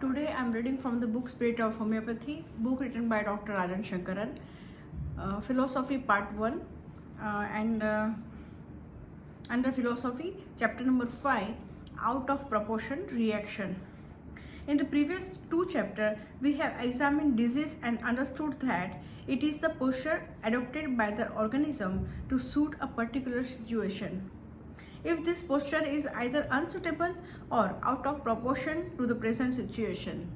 Today I am reading from the book Spirit of Homeopathy, book written by Dr. Rajan Shankaran, Philosophy Part 1, and under Philosophy, chapter number 5, Out of Proportion Reaction. In the previous two chapters, we have examined disease and understood that it is the posture adopted by the organism to suit a particular situation. If this posture is either unsuitable or out of proportion to the present situation,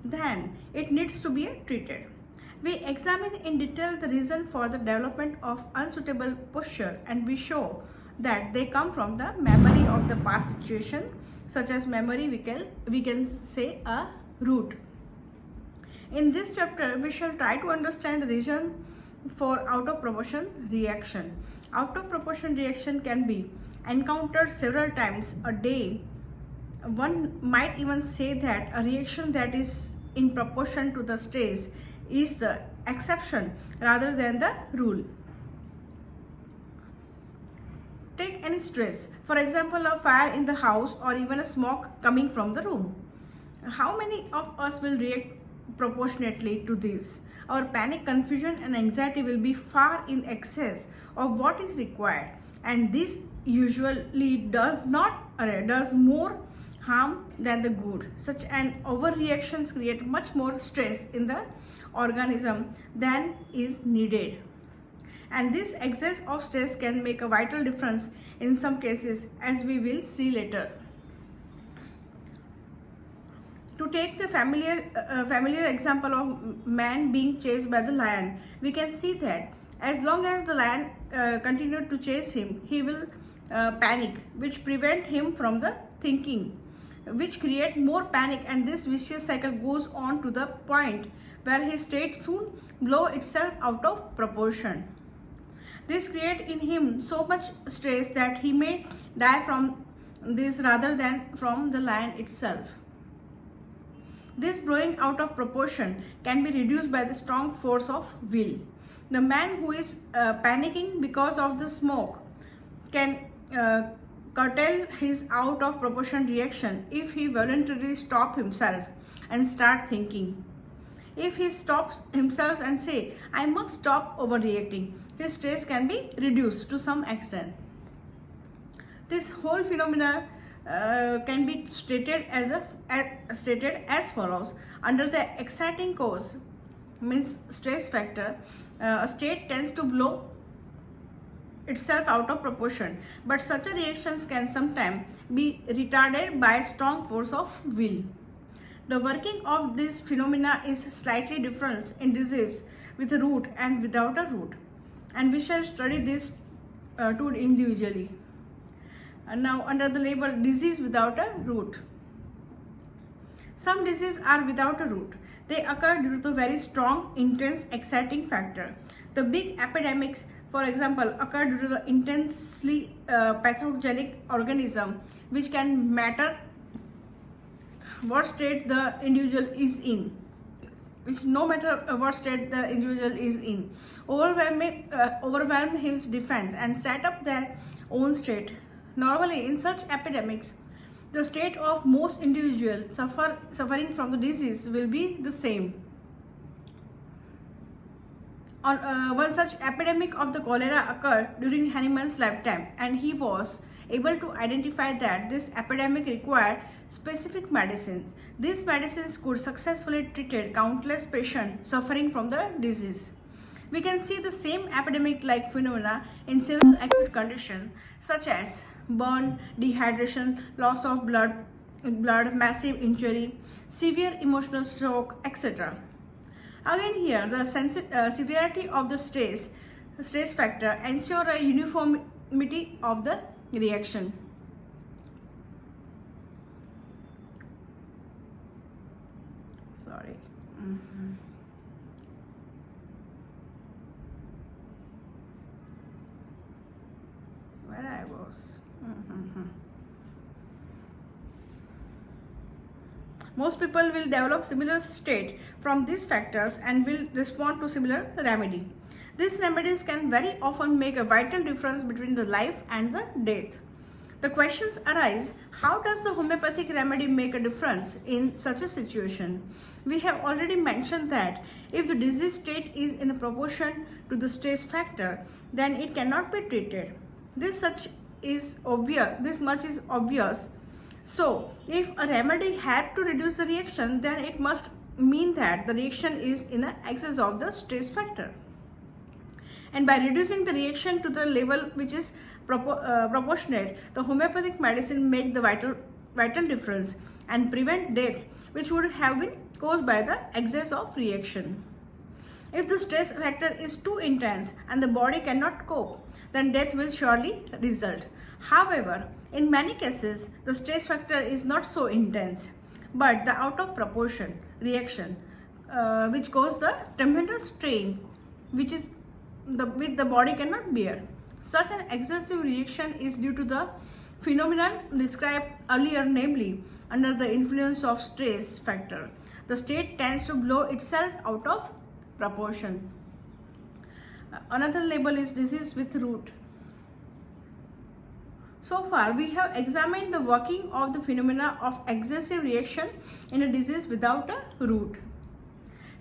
then it needs to be treated. We examine in detail the reason for the development of unsuitable posture, and we show that they come from the memory of the past situation, such as memory we can say a root. In this chapter, we shall try to understand the reason for out of proportion reaction. Out of proportion reaction can be encountered several times a day. One might even say that a reaction that is in proportion to the stress is the exception rather than the rule. Take any stress, for example, a fire in the house or even a smoke coming from the room. How many of us will react proportionately to this? Our panic, confusion and anxiety will be far in excess of what is required, and this usually does more harm than the good. Such an overreactions create much more stress in the organism than is needed, and this excess of stress can make a vital difference in some cases, as we will see later. To take the familiar example of man being chased by the lion, we can see that as long as the lion continued to chase him, he will panic, which prevent him from the thinking, which create more panic, and this vicious cycle goes on to the point where his state soon blow itself out of proportion. This create in him so much stress that he may die from this rather than from the lion itself. This blowing out of proportion can be reduced by the strong force of will. The man who is panicking because of the smoke can curtail his out of proportion reaction if he voluntarily stop himself and start thinking. If he stops himself and say, I must stop overreacting, his stress can be reduced to some extent. This whole phenomena can be stated as follows. Under the exciting cause, means stress factor, a state tends to blow itself out of proportion, but such a reactions can sometimes be retarded by strong force of will. The working of this phenomena is slightly different in disease with a root and without a root, and we shall study this two individually. And now under the label disease without a root. Some diseases are without a root. They occur due to very strong, intense, exciting factor. The big epidemics, for example, occur due to the intensely pathogenic organism, which can matter what state the individual is in, which no matter what state the individual is in, overwhelm his defense and set up their own state. Normally, in such epidemics, the state of most individuals suffering from the disease will be the same. One such epidemic of the cholera occurred during Hahnemann's lifetime, and he was able to identify that this epidemic required specific medicines. These medicines could successfully treat countless patients suffering from the disease. We can see the same epidemic-like phenomena in several acute conditions such as burn, dehydration, loss of blood, massive injury, severe emotional stroke, etc. Again here, the severity of the stress factor ensure a uniformity of the reaction. Sorry. Where I was. Most people will develop similar state from these factors and will respond to similar remedy. These remedies can very often make a vital difference between the life and the death. The questions arise, How does the homeopathic remedy make a difference in such a situation? We have already mentioned that if the disease state is in proportion to the stress factor, then it cannot be treated. This much is obvious. So, if a remedy had to reduce the reaction, then it must mean that the reaction is in excess of the stress factor. And by reducing the reaction to the level which is proportionate, the homeopathic medicine make the vital difference and prevent death, which would have been caused by the excess of reaction. If the stress factor is too intense and the body cannot cope, then death will surely result. However, in many cases, the stress factor is not so intense, but the out of proportion reaction, which causes the tremendous strain, which the body cannot bear. Such an excessive reaction is due to the phenomenon described earlier, namely under the influence of stress factor. The state tends to blow itself out of proportion. Another label is disease with root. So far, we have examined the working of the phenomena of excessive reaction in a disease without a root,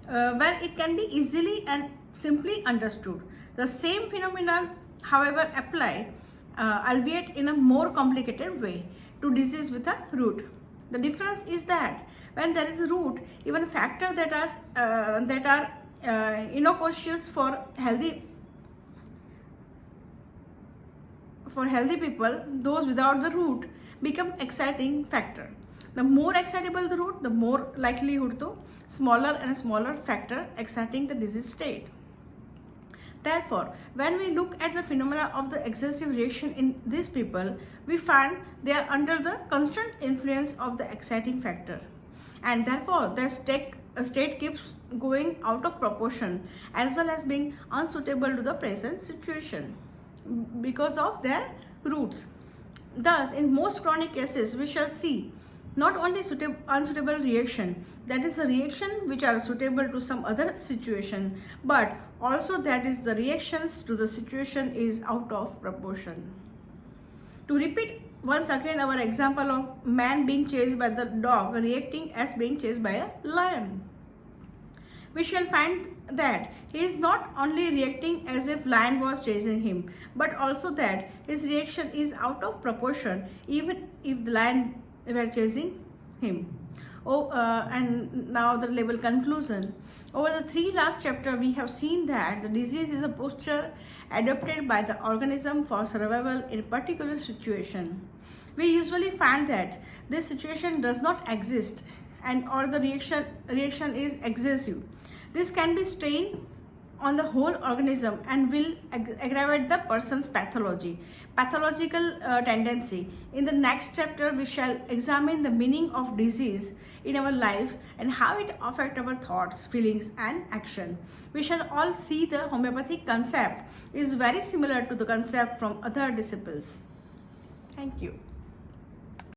where it can be easily and simply understood. The same phenomenon, however, apply, albeit in a more complicated way, to disease with a root. The difference is that when there is a root, even factors that are innocuous for healthy people, those without the root become exciting factor. The more excitable the root, the more likelihood to smaller and smaller factor exciting the disease state. Therefore, when we look at the phenomena of the excessive reaction in these people, we find they are under the constant influence of the exciting factor, and therefore their state keeps going out of proportion as well as being unsuitable to the present situation because of their roots. Thus, in most chronic cases, we shall see not only unsuitable reaction, that is the reaction which are suitable to some other situation, but also that is the reactions to the situation is out of proportion. To repeat once again our example of man being chased by the dog reacting as being chased by a lion, we shall find that he is not only reacting as if lion was chasing him, but also that his reaction is out of proportion even if the lion were chasing him. And now the label conclusion. Over the 3 last chapters, we have seen that the disease is a posture adopted by the organism for survival in a particular situation. We usually find that this situation does not exist and or the reaction is excessive. This can be strain on the whole organism and will aggravate the person's pathological tendency. In the next chapter, we shall examine the meaning of disease in our life and how it affects our thoughts, feelings and action. We shall all see the homeopathic concept is very similar to the concept from other disciplines. Thank you.